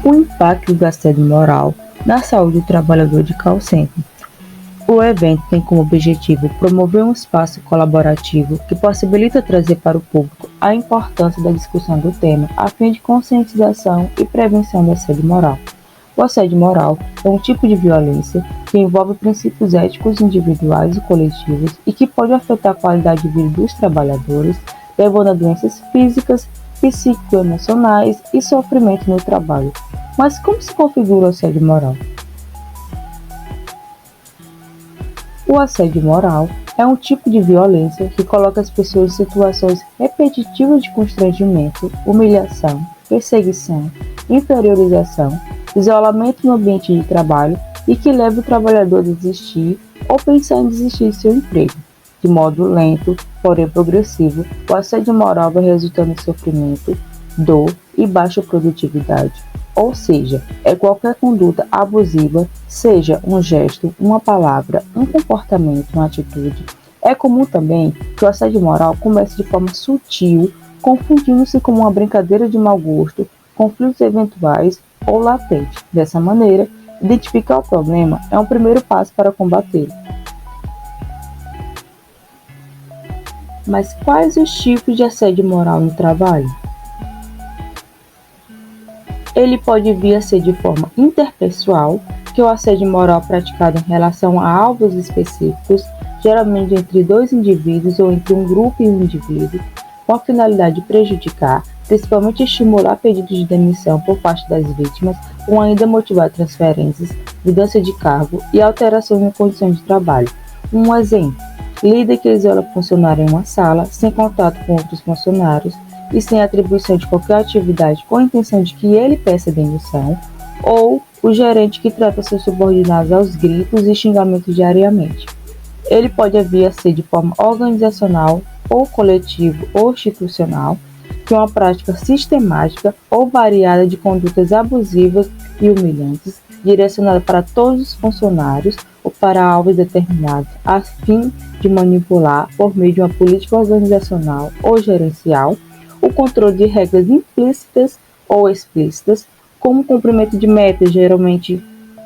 O impacto do assédio moral na saúde do trabalhador de call center. O evento tem como objetivo promover um espaço colaborativo que possibilita trazer para o público a importância da discussão do tema a fim de conscientização e prevenção do assédio moral. O assédio moral é um tipo de violência que envolve princípios éticos individuais e coletivos e que pode afetar a qualidade de vida dos trabalhadores, levando a doenças físicas, psicoemocionais e sofrimento no trabalho. Mas como se configura o assédio moral? O assédio moral é um tipo de violência que coloca as pessoas em situações repetitivas de constrangimento, humilhação, perseguição, inferiorização, isolamento no ambiente de trabalho e que leva o trabalhador a desistir ou pensar em desistir de seu emprego. De modo lento, porém progressivo, o assédio moral vai resultando em sofrimento, dor e baixa produtividade. Ou seja, é qualquer conduta abusiva, seja um gesto, uma palavra, um comportamento, uma atitude. É comum também que o assédio moral comece de forma sutil, confundindo-se com uma brincadeira de mau gosto, conflitos eventuais ou latentes. Dessa maneira, identificar o problema é um primeiro passo para combatê-lo. Mas quais os tipos de assédio moral no trabalho? Ele pode vir a ser de forma interpessoal, que é o assédio moral praticado em relação a alvos específicos, geralmente entre dois indivíduos ou entre um grupo e um indivíduo, com a finalidade de prejudicar, principalmente estimular pedidos de demissão por parte das vítimas ou ainda motivar transferências, mudança de cargo e alterações na condição de trabalho. Um exemplo: líder que isola funcionário em uma sala, sem contato com outros funcionários e sem atribuição de qualquer atividade com a intenção de que ele peça demissão, ou o gerente que trata seus subordinados aos gritos e xingamentos diariamente. Ele pode vir a ser de forma organizacional, ou coletivo ou institucional, que é uma prática sistemática ou variada de condutas abusivas e humilhantes, direcionada para todos os funcionários ou para alvos determinados, a fim de manipular, por meio de uma política organizacional ou gerencial, o controle de regras implícitas ou explícitas, como o cumprimento de metas, geralmente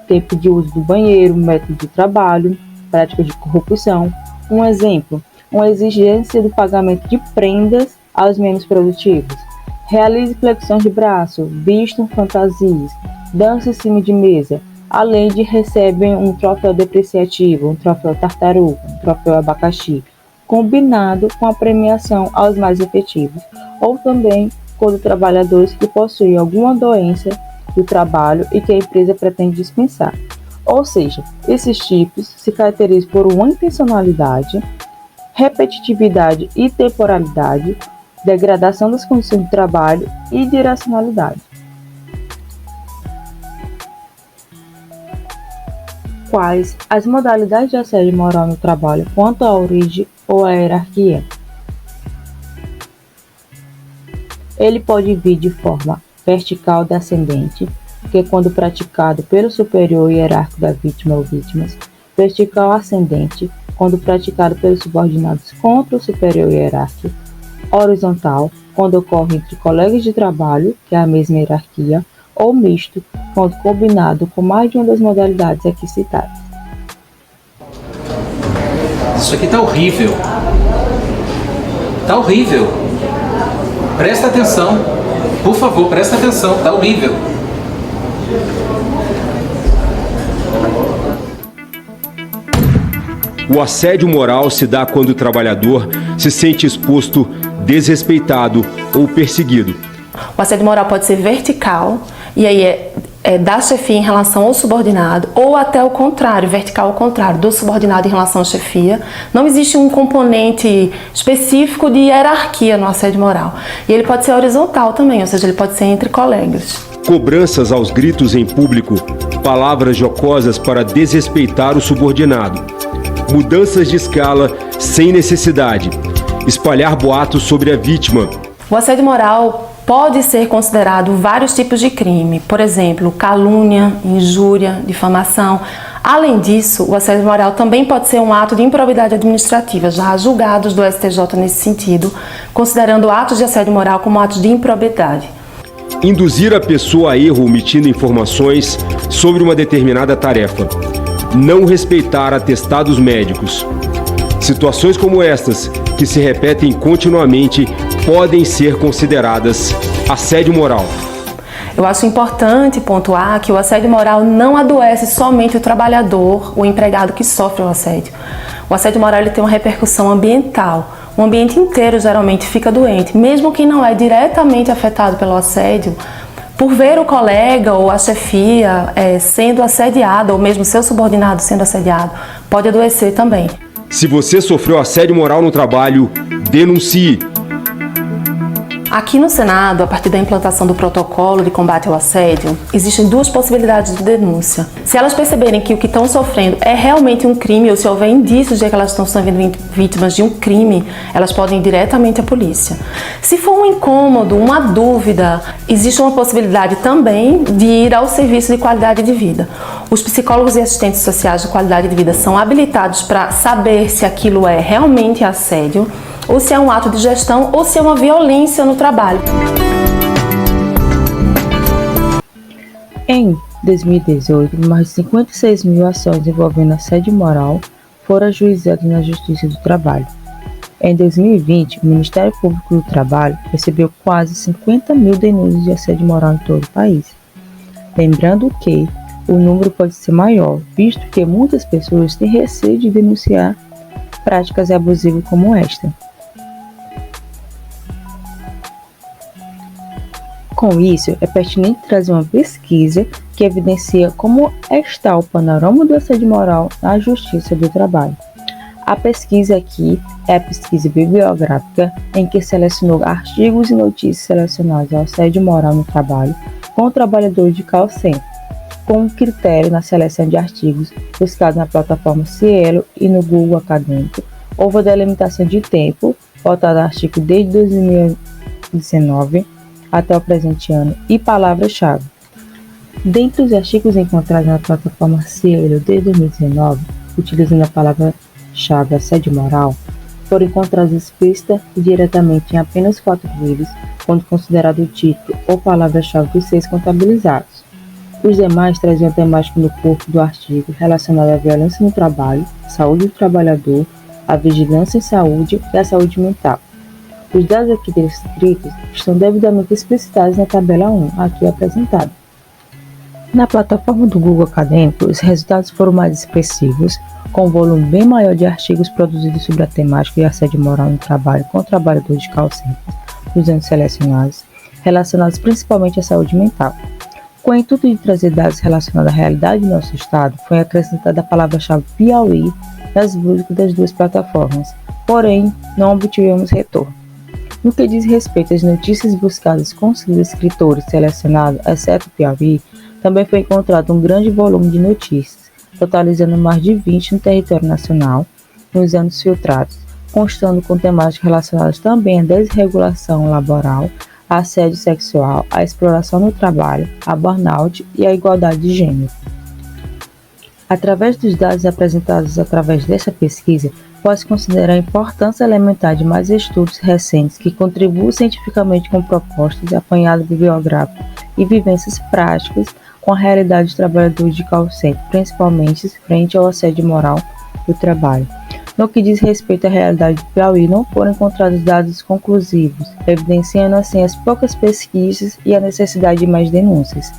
tempo de uso do banheiro, método de trabalho, prática de corrupção. Um exemplo: uma exigência do pagamento de prendas aos menos produtivos. Realize flexões de braço, vistam fantasias, dança em cima de mesa, além de recebem um troféu depreciativo, um troféu tartaruga, um troféu abacaxi, combinado com a premiação aos mais efetivos, ou também quando trabalhadores que possuem alguma doença do trabalho e que a empresa pretende dispensar. Ou seja, esses tipos se caracterizam por uma intencionalidade, repetitividade e temporalidade, degradação das condições de trabalho e de irracionalidade. Quais as modalidades de assédio moral no trabalho quanto à origem ou à hierarquia? Ele pode vir de forma vertical descendente, que é quando praticado pelo superior hierárquico da vítima ou vítimas; vertical ascendente, quando praticado pelos subordinados contra o superior hierárquico; horizontal, quando ocorre entre colegas de trabalho, que é a mesma hierarquia; ou misto, quando combinado com mais de uma das modalidades aqui citadas. Isso aqui tá horrível. Tá horrível. Presta atenção. Por favor, presta atenção. Tá horrível. O assédio moral se dá quando o trabalhador se sente exposto, desrespeitado ou perseguido. O assédio moral pode ser vertical, e aí é da chefia em relação ao subordinado, ou até o contrário, vertical ao contrário, do subordinado em relação à chefia. Não existe um componente específico de hierarquia no assédio moral. E ele pode ser horizontal também, ou seja, ele pode ser entre colegas. Cobranças aos gritos em público, palavras jocosas para desrespeitar o subordinado, mudanças de escala sem necessidade, espalhar boatos sobre a vítima. O assédio moral pode ser considerado vários tipos de crime, por exemplo, calúnia, injúria, difamação. Além disso, o assédio moral também pode ser um ato de improbidade administrativa, já há julgados do STJ nesse sentido, considerando atos de assédio moral como atos de improbidade. Induzir a pessoa a erro omitindo informações sobre uma determinada tarefa. Não respeitar atestados médicos. Situações como estas, que se repetem continuamente, podem ser consideradas assédio moral. Eu acho importante pontuar que o assédio moral não adoece somente o trabalhador, o empregado que sofre o assédio. O assédio moral ele tem uma repercussão ambiental. O ambiente inteiro geralmente fica doente, mesmo quem não é diretamente afetado pelo assédio, por ver o colega ou a chefia sendo assediado, ou mesmo seu subordinado sendo assediado, pode adoecer também. Se você sofreu assédio moral no trabalho, denuncie. Aqui no Senado, a partir da implantação do protocolo de combate ao assédio, existem duas possibilidades de denúncia. Se elas perceberem que o que estão sofrendo é realmente um crime, ou se houver indícios de que elas estão sendo vítimas de um crime, elas podem ir diretamente à polícia. Se for um incômodo, uma dúvida, existe uma possibilidade também de ir ao serviço de qualidade de vida. Os psicólogos e assistentes sociais de qualidade de vida são habilitados para saber se aquilo é realmente assédio, ou se é um ato de gestão, ou se é uma violência no trabalho. Em 2018, mais de 56 mil ações envolvendo assédio moral foram ajuizadas na Justiça do Trabalho. Em 2020, o Ministério Público do Trabalho recebeu quase 50 mil denúncias de assédio moral em todo o país. Lembrando que o número pode ser maior, visto que muitas pessoas têm receio de denunciar práticas abusivas como esta. Com isso, é pertinente trazer uma pesquisa que evidencia como está o panorama do assédio moral na Justiça do Trabalho. A pesquisa aqui é a pesquisa bibliográfica em que selecionou artigos e notícias relacionados ao assédio moral no trabalho com o trabalhador de call center, com um critério na seleção de artigos buscados na plataforma Cielo e no Google Acadêmico. Houve a delimitação de tempo, voltada ao artigo desde 2019 até o presente ano, e palavras-chave. Dentre os artigos encontrados na plataforma Cielo desde 2019, utilizando a palavra-chave assédio moral, foram encontrados explícita e diretamente em apenas 4 livros, quando considerado o título ou palavra-chave dos 6 contabilizados. Os demais traziam a temática no corpo do artigo relacionada à violência no trabalho, saúde do trabalhador, a vigilância em saúde e a saúde mental. Os dados aqui descritos estão devidamente explicitados na tabela 1, aqui apresentada. Na plataforma do Google Acadêmico, os resultados foram mais expressivos, com um volume bem maior de artigos produzidos sobre a temática de assédio moral no trabalho com trabalhadores de call centers, dos anos selecionados, relacionados principalmente à saúde mental. Com o intuito de trazer dados relacionados à realidade do nosso estado, foi acrescentada a palavra-chave Piauí nas buscas das duas plataformas, porém não obtivemos retorno. No que diz respeito às notícias buscadas com os escritores selecionados, exceto Piauí, também foi encontrado um grande volume de notícias, totalizando mais de 20 no território nacional, nos anos filtrados, constando com temáticas relacionadas também à desregulação laboral, a assédio sexual, a exploração no trabalho, a burnout e a igualdade de gênero. Através dos dados apresentados através dessa pesquisa, pode-se considerar a importância elementar de mais estudos recentes que contribuem cientificamente com propostas, apanhado bibliográfico e vivências práticas com a realidade dos trabalhadores de call center, principalmente frente ao assédio moral do trabalho. No que diz respeito à realidade do Piauí, não foram encontrados dados conclusivos, evidenciando assim as poucas pesquisas e a necessidade de mais denúncias.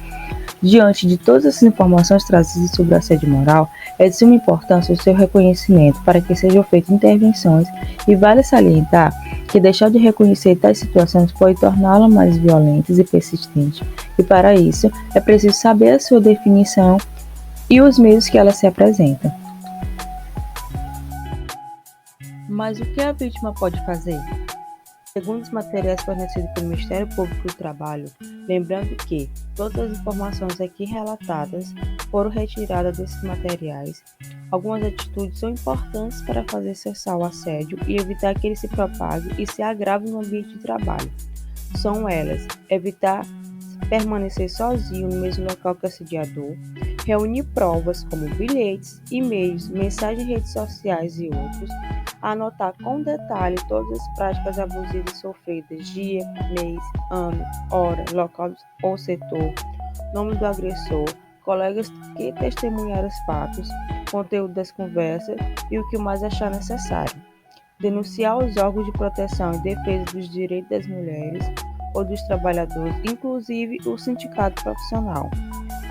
Diante de todas essas informações trazidas sobre o assédio moral, é de suma importância o seu reconhecimento para que sejam feitas intervenções e vale salientar que deixar de reconhecer tais situações pode torná-las mais violentas e persistentes, e para isso é preciso saber a sua definição e os meios que ela se apresenta. Mas o que a vítima pode fazer? Segundo os materiais fornecidos pelo Ministério Público do Trabalho, lembrando que todas as informações aqui relatadas foram retiradas desses materiais, algumas atitudes são importantes para fazer cessar o assédio e evitar que ele se propague e se agrave no ambiente de trabalho. São elas: evitar permanecer sozinho no mesmo local que o assediador, Reunir provas como bilhetes, e-mails, mensagens em redes sociais e outros. Anotar com detalhe todas as práticas abusivas sofridas, dia, mês, ano, hora, local ou setor, nome do agressor, colegas que testemunharam os fatos, conteúdo das conversas e o que mais achar necessário. Denunciar os órgãos de proteção e defesa dos direitos das mulheres ou dos trabalhadores, inclusive o sindicato profissional.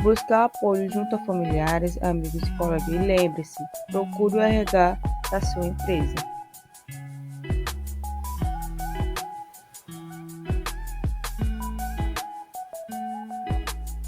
Buscar apoio junto a familiares, amigos e colegas. E lembre-se, procure o RH da sua empresa.